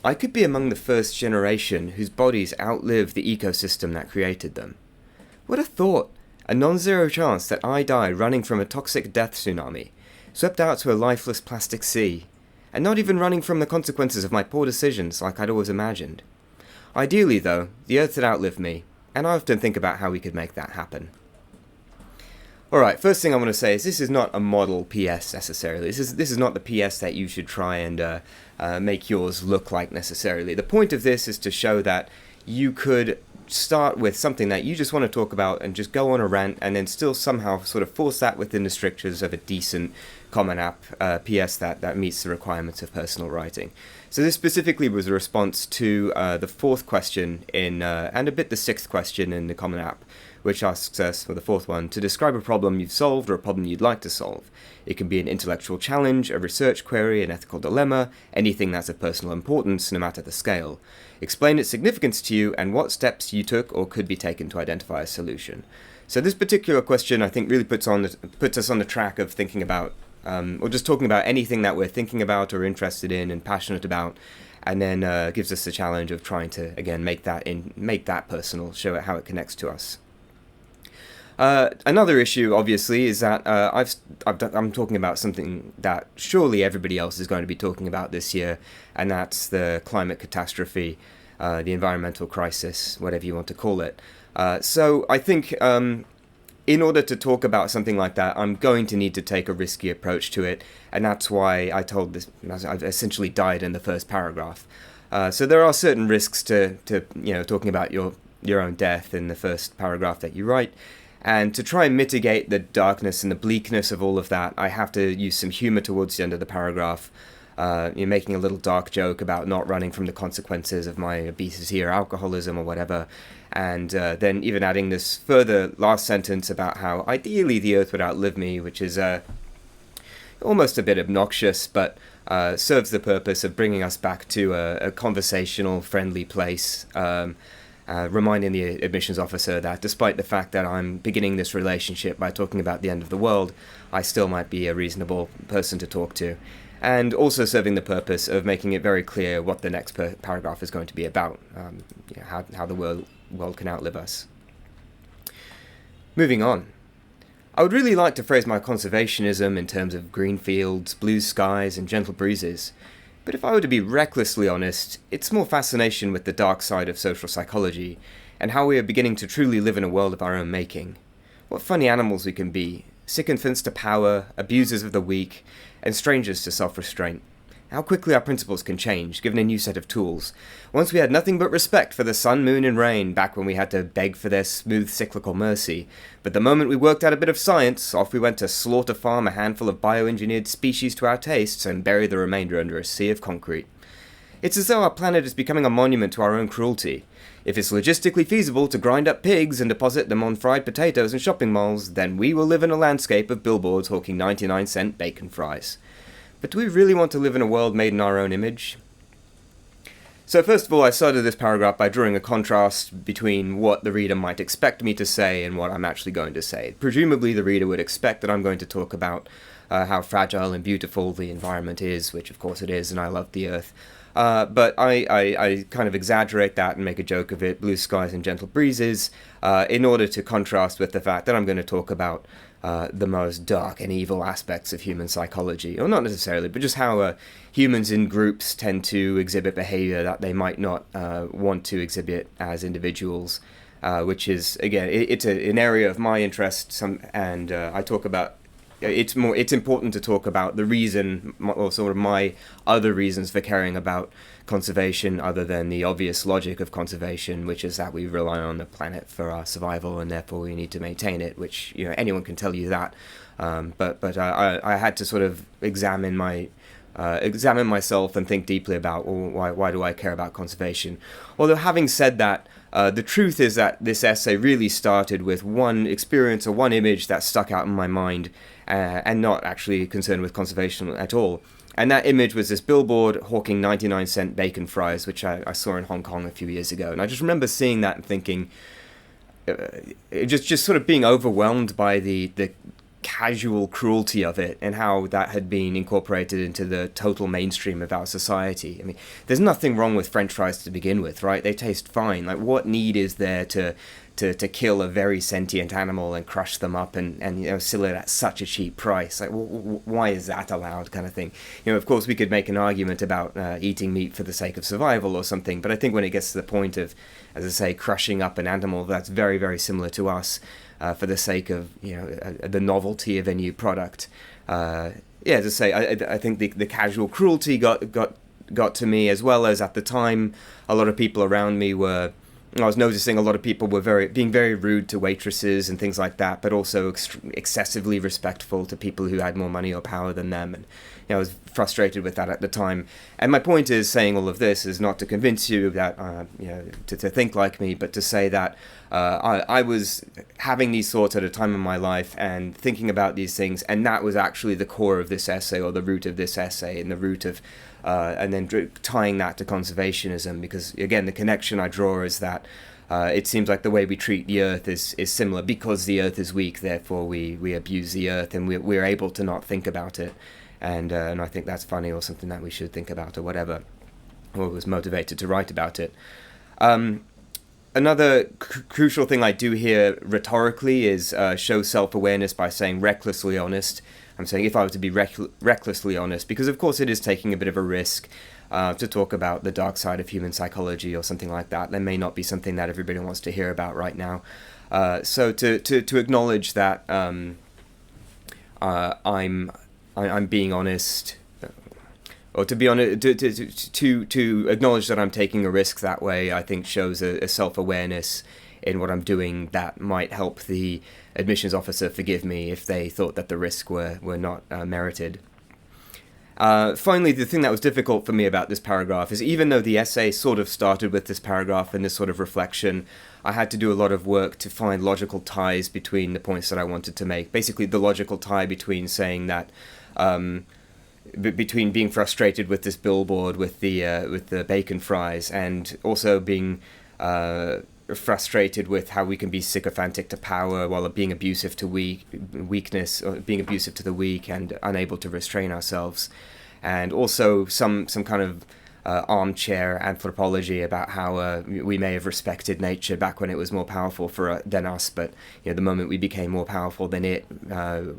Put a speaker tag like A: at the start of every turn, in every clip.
A: I could be among the first generation whose bodies outlive the ecosystem that created them. What a thought! A non-zero chance that I die running from a toxic death tsunami, swept out to a lifeless plastic sea, and not even running from the consequences of my poor decisions like I'd always imagined. Ideally, though, the Earth had outlived me, and I often think about how we could make that happen. Alright, first thing I want to say is this is not a model PS necessarily. This is not the PS that you should try and make yours look like necessarily. The point of this is to show that you could start with something that you just want to talk about and just go on a rant and then still somehow sort of force that within the strictures of a decent Common App PS that meets the requirements of personal writing. So this specifically was a response to the fourth question in and a bit the sixth question in the Common App, which asks us, for the fourth one, to describe a problem you've solved or a problem you'd like to solve. It can be an intellectual challenge, a research query, an ethical dilemma, anything that's of personal importance, no matter the scale. Explain its significance to you and what steps you took or could be taken to identify a solution. So this particular question, I think, really puts us on the track of thinking about, or just talking about anything that we're thinking about or interested in and passionate about, and then gives us the challenge of trying to, again, make that personal, show it how it connects to us. Another issue, obviously, is that I'm talking about something that surely everybody else is going to be talking about this year, and that's the climate catastrophe, the environmental crisis, whatever you want to call it. So I think in order to talk about something like that, I'm going to need to take a risky approach to it, and that's why I told this. I've essentially died in the first paragraph. So there are certain risks to talking about your own death in the first paragraph that you write. And to try and mitigate the darkness and the bleakness of all of that, I have to use some humor towards the end of the paragraph, making a little dark joke about not running from the consequences of my obesity or alcoholism or whatever, and then even adding this further last sentence about how ideally the Earth would outlive me, which is almost a bit obnoxious, but serves the purpose of bringing us back to a conversational, friendly place. Reminding the admissions officer that despite the fact that I'm beginning this relationship by talking about the end of the world, I still might be a reasonable person to talk to. And also serving the purpose of making it very clear what the next paragraph is going to be about, how the world can outlive us. Moving on. I would really like to phrase my conservationism in terms of green fields, blue skies, and gentle breezes. But if I were to be recklessly honest, it's more fascination with the dark side of social psychology, and how we are beginning to truly live in a world of our own making. What funny animals we can be, sycophants to power, abusers of the weak, and strangers to self-restraint. How quickly our principles can change, given a new set of tools. Once we had nothing but respect for the sun, moon, and rain, back when we had to beg for their smooth cyclical mercy. But the moment we worked out a bit of science, off we went to slaughter farm a handful of bioengineered species to our tastes, and bury the remainder under a sea of concrete. It's as though our planet is becoming a monument to our own cruelty. If it's logistically feasible to grind up pigs and deposit them on fried potatoes in shopping malls, then we will live in a landscape of billboards hawking 99-cent bacon fries. But do we really want to live in a world made in our own image? So first of all, I started this paragraph by drawing a contrast between what the reader might expect me to say and what I'm actually going to say. Presumably the reader would expect that I'm going to talk about how fragile and beautiful the environment is, which of course it is, and I love the Earth. But I kind of exaggerate that and make a joke of it, blue skies and gentle breezes, in order to contrast with the fact that I'm going to talk about the most dark and evil aspects of human psychology, or not necessarily, but just how humans in groups tend to exhibit behavior that they might not want to exhibit as individuals, which is, again, it's an area of my interest, and I talk about it's important to talk about the reason, or sort of my other reasons for caring about conservation, other than the obvious logic of conservation, which is that we rely on the planet for our survival and therefore we need to maintain it, which anyone can tell you that. But I had to sort of examine myself and think deeply about, well, why do I care about conservation? Although having said that, the truth is that this essay really started with one experience or one image that stuck out in my mind, and not actually concerned with conservation at all. And that image was this billboard hawking 99-cent bacon fries, which I saw in Hong Kong a few years ago. And I just remember seeing that and thinking, just sort of being overwhelmed by the casual cruelty of it and how that had been incorporated into the total mainstream of our society. I mean, there's nothing wrong with French fries to begin with, right? They taste fine. Like, what need is there to kill a very sentient animal and crush them up and sell it at such a cheap price? Like, why is that allowed, kind of thing? Of course, we could make an argument about eating meat for the sake of survival or something, but I think when it gets to the point of, as I say, crushing up an animal that's very, very similar to us, for the sake of the novelty of a new product. As I say, I think the casual cruelty got to me, as well as at the time a lot of people around me were. I was noticing a lot of people were being very rude to waitresses and things like that, but also excessively respectful to people who had more money or power than them. And I was frustrated with that at the time. And my point is, saying all of this is not to convince you that to think like me, but to say that I was having these thoughts at a time in my life and thinking about these things, and that was actually the core of this essay, or the root of this essay, and the root of and then tying that to conservationism, because again, the connection I draw is that it seems like the way we treat the earth is similar. Because the earth is weak, therefore we abuse the earth, and we're able to not think about it, and I think that's funny, or something that we should think about, or whatever, or was motivated to write about it. Another crucial thing I do here rhetorically is show self-awareness by saying recklessly honest. I'm saying if I were to be recklessly honest, because of course it is taking a bit of a risk to talk about the dark side of human psychology or something like that. That may not be something that everybody wants to hear about right now. So to acknowledge that I'm being honest, or to be honest, to acknowledge that I'm taking a risk that way, I think shows a self-awareness in what I'm doing that might help the admissions officer forgive me if they thought that the risk were not merited. Finally, the thing that was difficult for me about this paragraph is, even though the essay sort of started with this paragraph and this sort of reflection, I had to do a lot of work to find logical ties between the points that I wanted to make. Basically, the logical tie between saying that between being frustrated with this billboard with the bacon fries, and also being frustrated with how we can be sycophantic to power while being abusive to weakness, or being abusive to the weak and unable to restrain ourselves, and also some kind of armchair anthropology about how we may have respected nature back when it was more powerful than us, but the moment we became more powerful than it,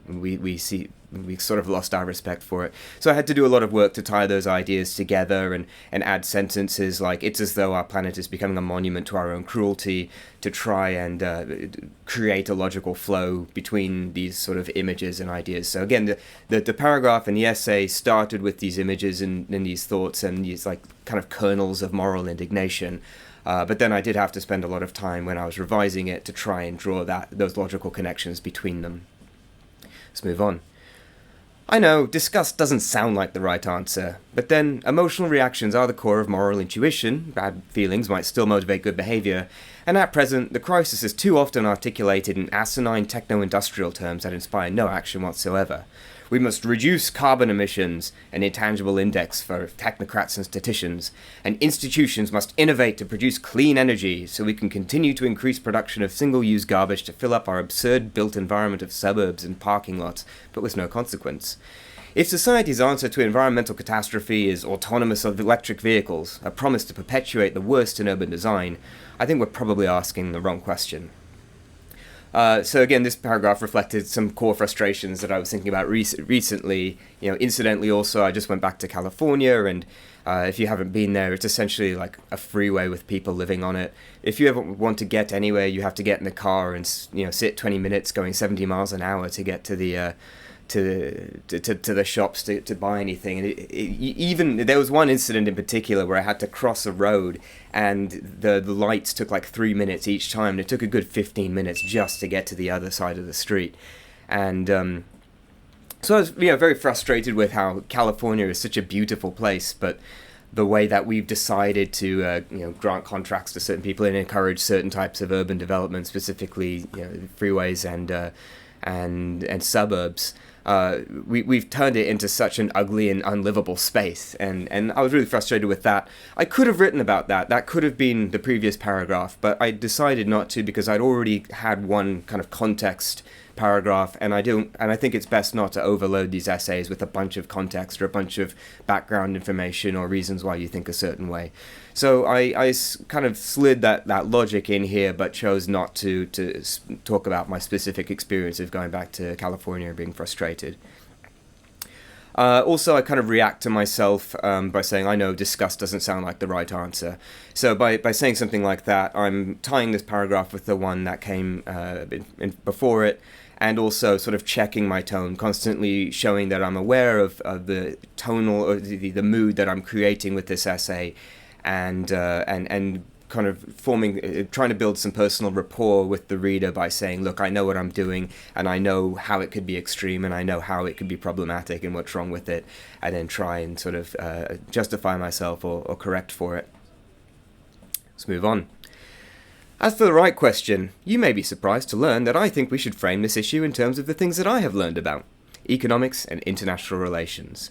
A: we sort of lost our respect for it. So I had to do a lot of work to tie those ideas together and add sentences like, it's as though our planet is becoming a monument to our own cruelty, to try and create a logical flow between these sort of images and ideas. So again, the paragraph and the essay started with these images and these thoughts and these like kind of kernels of moral indignation. But then I did have to spend a lot of time when I was revising it to try and draw those logical connections between them. Let's move on. I know, disgust doesn't sound like the right answer, but then emotional reactions are the core of moral intuition. Bad feelings might still motivate good behavior, and at present, the crisis is too often articulated in asinine techno-industrial terms that inspire no action whatsoever. We must reduce carbon emissions, an intangible index for technocrats and statisticians, and institutions must innovate to produce clean energy so we can continue to increase production of single-use garbage to fill up our absurd built environment of suburbs and parking lots, but with no consequence. If society's answer to environmental catastrophe is autonomous electric vehicles, a promise to perpetuate the worst in urban design, I think we're probably asking the wrong question. So again, this paragraph reflected some core frustrations that I was thinking about recently. Incidentally, also, I just went back to California, and if you haven't been there, it's essentially like a freeway with people living on it. If you ever want to get anywhere, you have to get in the car and sit 20 minutes going 70 miles an hour to get to the to the shops to buy anything. And even there was one incident in particular where I had to cross a road, and the lights took like 3 minutes each time, and it took a good 15 minutes just to get to the other side of the street. And so I was very frustrated with how California is such a beautiful place, but the way that we've decided to grant contracts to certain people and encourage certain types of urban development, specifically freeways and suburbs. We've turned it into such an ugly and unlivable space, and I was really frustrated with that. I could have written about that. That could have been the previous paragraph, but I decided not to because I'd already had one kind of context paragraph, and I think it's best not to overload these essays with a bunch of context or a bunch of background information or reasons why you think a certain way. So I kind of slid that logic in here, but chose not to talk about my specific experience of going back to California and being frustrated. Also, I kind of react to myself by saying, I know disgust doesn't sound like the right answer. So by saying something like that, I'm tying this paragraph with the one that came before it, and also sort of checking my tone, constantly showing that I'm aware of the tonal, or the mood that I'm creating with this essay, and kind of trying to build some personal rapport with the reader by saying, look, I know what I'm doing, and I know how it could be extreme, and I know how it could be problematic and what's wrong with it, and then try and sort of justify myself or correct for it. Let's move on. As for the right question, you may be surprised to learn that I think we should frame this issue in terms of the things that I have learned about: economics and international relations.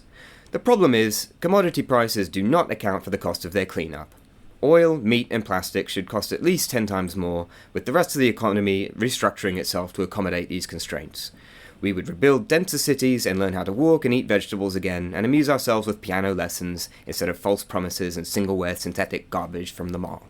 A: The problem is, commodity prices do not account for the cost of their cleanup. Oil, meat, and plastic should cost at least 10 times more, with the rest of the economy restructuring itself to accommodate these constraints. We would rebuild denser cities and learn how to walk and eat vegetables again, and amuse ourselves with piano lessons instead of false promises and single-wear synthetic garbage from the mall.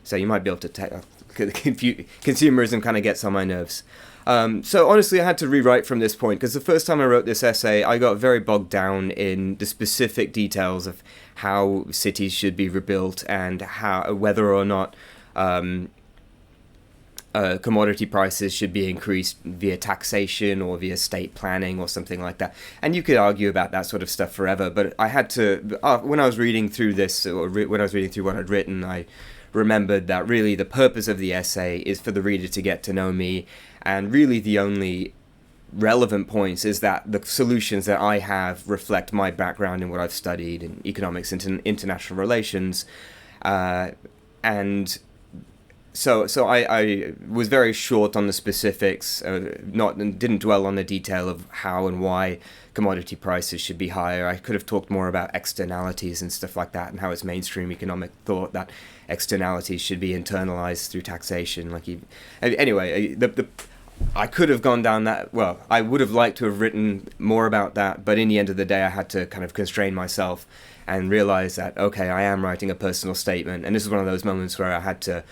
A: So you might be able to consumerism kind of gets on my nerves. So honestly, I had to rewrite from this point, because the first time I wrote this essay, I got very bogged down in the specific details of how cities should be rebuilt and whether or not commodity prices should be increased via taxation or via state planning or something like that. And you could argue about that sort of stuff forever, but I had to, when I was reading through this, or when I was reading through what I'd written, I remembered that really the purpose of the essay is for the reader to get to know me, and really the only relevant points is that the solutions that I have reflect my background in what I've studied in economics and international relations, and so I was very short on the specifics, didn't dwell on the detail of how and why commodity prices should be higher. I could have talked more about externalities and stuff like that, and how it's mainstream economic thought that externalities should be internalized through taxation. Anyway, I could have gone down that, well, I would have liked to have written more about that, but in the end of the day, I had to kind of constrain myself and realize that, okay, I am writing a personal statement, and this is one of those moments where I had to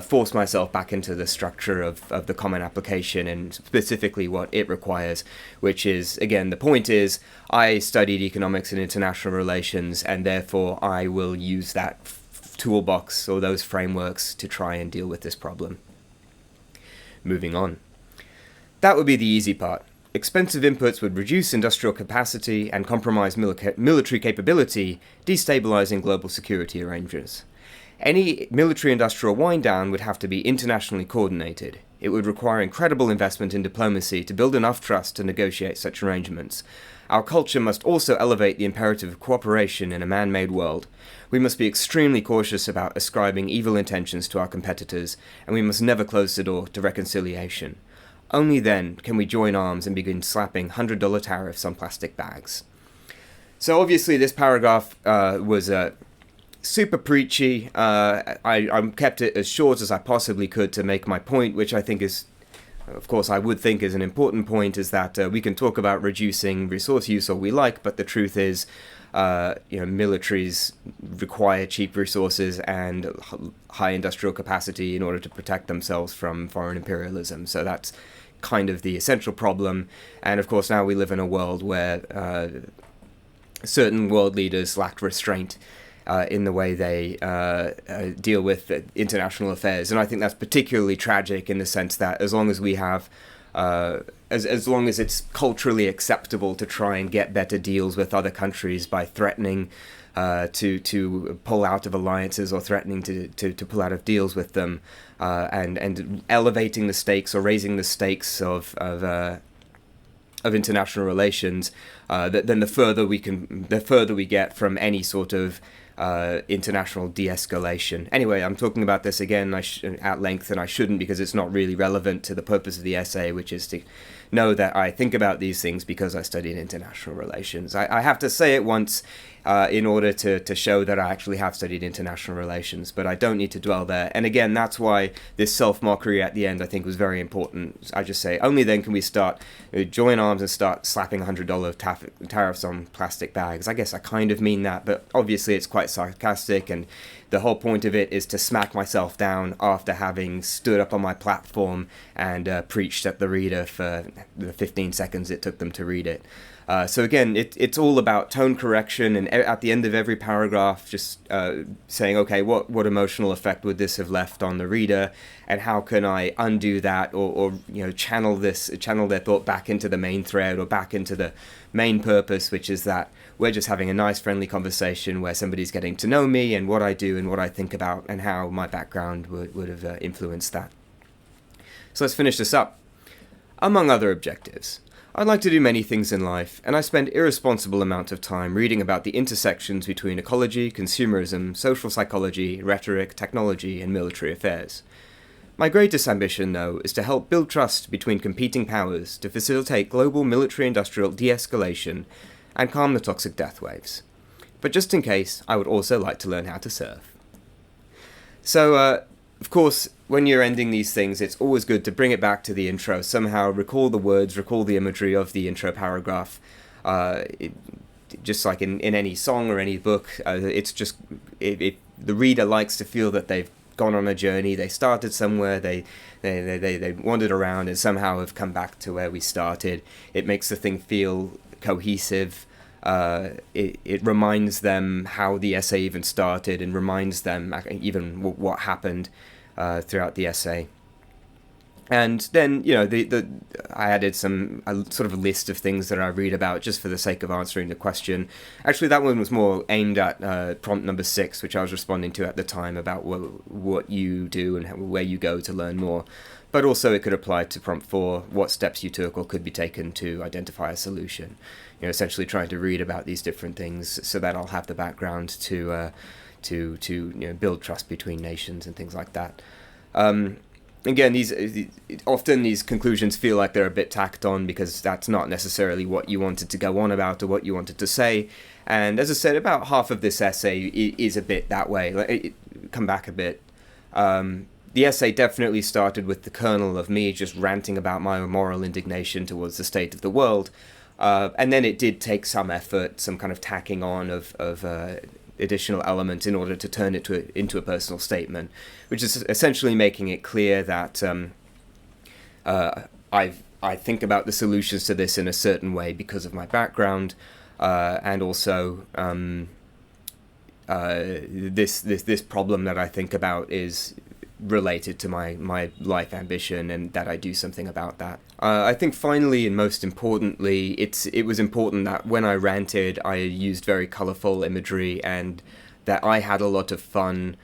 A: force myself back into the structure of the common application, and specifically what it requires, which is, again, the point is, I studied economics and international relations, and therefore I will use that toolbox or those frameworks to try and deal with this problem. Moving on. That would be the easy part. Expensive inputs would reduce industrial capacity and compromise military capability, destabilizing global security arrangements. Any military-industrial wind-down would have to be internationally coordinated. It would require incredible investment in diplomacy to build enough trust to negotiate such arrangements. Our culture must also elevate the imperative of cooperation in a man-made world. We must be extremely cautious about ascribing evil intentions to our competitors, and we must never close the door to reconciliation. Only then can we join arms and begin slapping $100 tariffs on plastic bags. So obviously this paragraph was super preachy. I kept it as short as I possibly could to make my point, which I think is, of course, I would think is an important point, is that we can talk about reducing resource use all we like, but the truth is, militaries require cheap resources and high industrial capacity in order to protect themselves from foreign imperialism. So that's kind of the essential problem. And of course, now we live in a world where certain world leaders lack restraint in the way they deal with international affairs. And I think that's particularly tragic in the sense that as long as we have, as long as it's culturally acceptable to try and get better deals with other countries by threatening to pull out of alliances or threatening to pull out of deals with them, and elevating the stakes or raising the stakes of international relations, then the further we get from any sort of international de-escalation. Anyway, I'm talking about this again at length, and I shouldn't, because it's not really relevant to the purpose of the essay, which is to know that I think about these things because I studied international relations. I have to say it once, in order to show that I actually have studied international relations, but I don't need to dwell there. And again, that's why this self-mockery at the end, I think, was very important. I just say, only then can we start, join arms and start slapping $100 tariffs on plastic bags. I guess I kind of mean that, but obviously it's quite sarcastic, and the whole point of it is to smack myself down after having stood up on my platform and preached at the reader for the 15 seconds it took them to read it. So again, it's all about tone correction, and at the end of every paragraph, just saying, okay, what emotional effect would this have left on the reader, and how can I undo that, or channel their thought back into the main thread, or back into the main purpose, which is that we're just having a nice, friendly conversation where somebody's getting to know me and what I do and what I think about and how my background would have influenced that. So let's finish this up. Among other objectives, I'd like to do many things in life, and I spend irresponsible amount of time reading about the intersections between ecology, consumerism, social psychology, rhetoric, technology, and military affairs. My greatest ambition, though, is to help build trust between competing powers to facilitate global military-industrial de-escalation and calm the toxic death waves. But just in case, I would also like to learn how to surf. So, of course, when you're ending these things, it's always good to bring it back to the intro, somehow recall the words, recall the imagery of the intro paragraph. Just like in any song or any book, it's just, the reader likes to feel that they've gone on a journey, they started somewhere, they wandered around and somehow have come back to where we started. It makes the thing feel cohesive. It reminds them how the essay even started, and reminds them even what happened throughout the essay. And then, I added a sort of a list of things that I read about just for the sake of answering the question. Actually, that one was more aimed at prompt number 6, which I was responding to at the time, about what you do and where you go to learn more. But also it could apply to prompt 4, what steps you took or could be taken to identify a solution. Essentially trying to read about these different things so that I'll have the background to build trust between nations and things like that. Again, often these conclusions feel like they're a bit tacked on, because that's not necessarily what you wanted to go on about or what you wanted to say. And as I said, about half of this essay is a bit that way. Come back a bit. The essay definitely started with the kernel of me just ranting about my moral indignation towards the state of the world. And then it did take some effort, some kind of tacking on of additional elements in order to turn it into a personal statement, which is essentially making it clear that I think about the solutions to this in a certain way because of my background, and also this problem that I think about is related to my life ambition, and that I do something about that. I think finally and most importantly, it was important that when I ranted, I used very colourful imagery, and that I had a lot of fun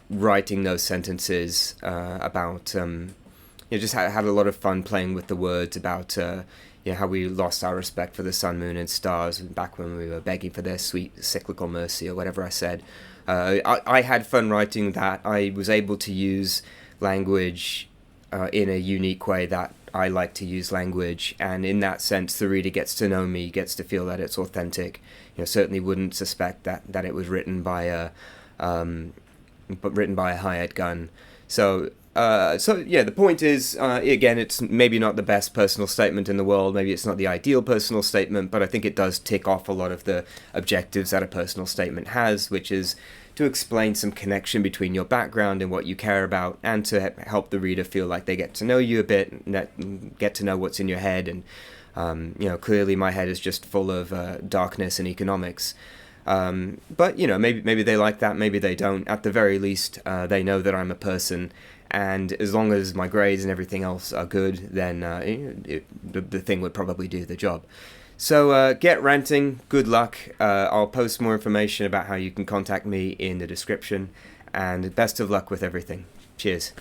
A: writing those sentences about, just had a lot of fun playing with the words about how we lost our respect for the sun, moon, and stars back when we were begging for their sweet cyclical mercy, or whatever I said. I had fun writing that. I was able to use language in a unique way that I like to use language, and in that sense the reader gets to know me, gets to feel that it's authentic. Certainly wouldn't suspect that it was written by a hired gun. So the point is, again, it's maybe not the best personal statement in the world, maybe it's not the ideal personal statement, but I think it does tick off a lot of the objectives that a personal statement has, which is to explain some connection between your background and what you care about, and to help the reader feel like they get to know you a bit, get to know what's in your head. And clearly my head is just full of darkness and economics. But maybe they like that, maybe they don't. At the very least, they know that I'm a person, and as long as my grades and everything else are good, then the thing would probably do the job. So get ranting, good luck. I'll post more information about how you can contact me in the description, and best of luck with everything. Cheers.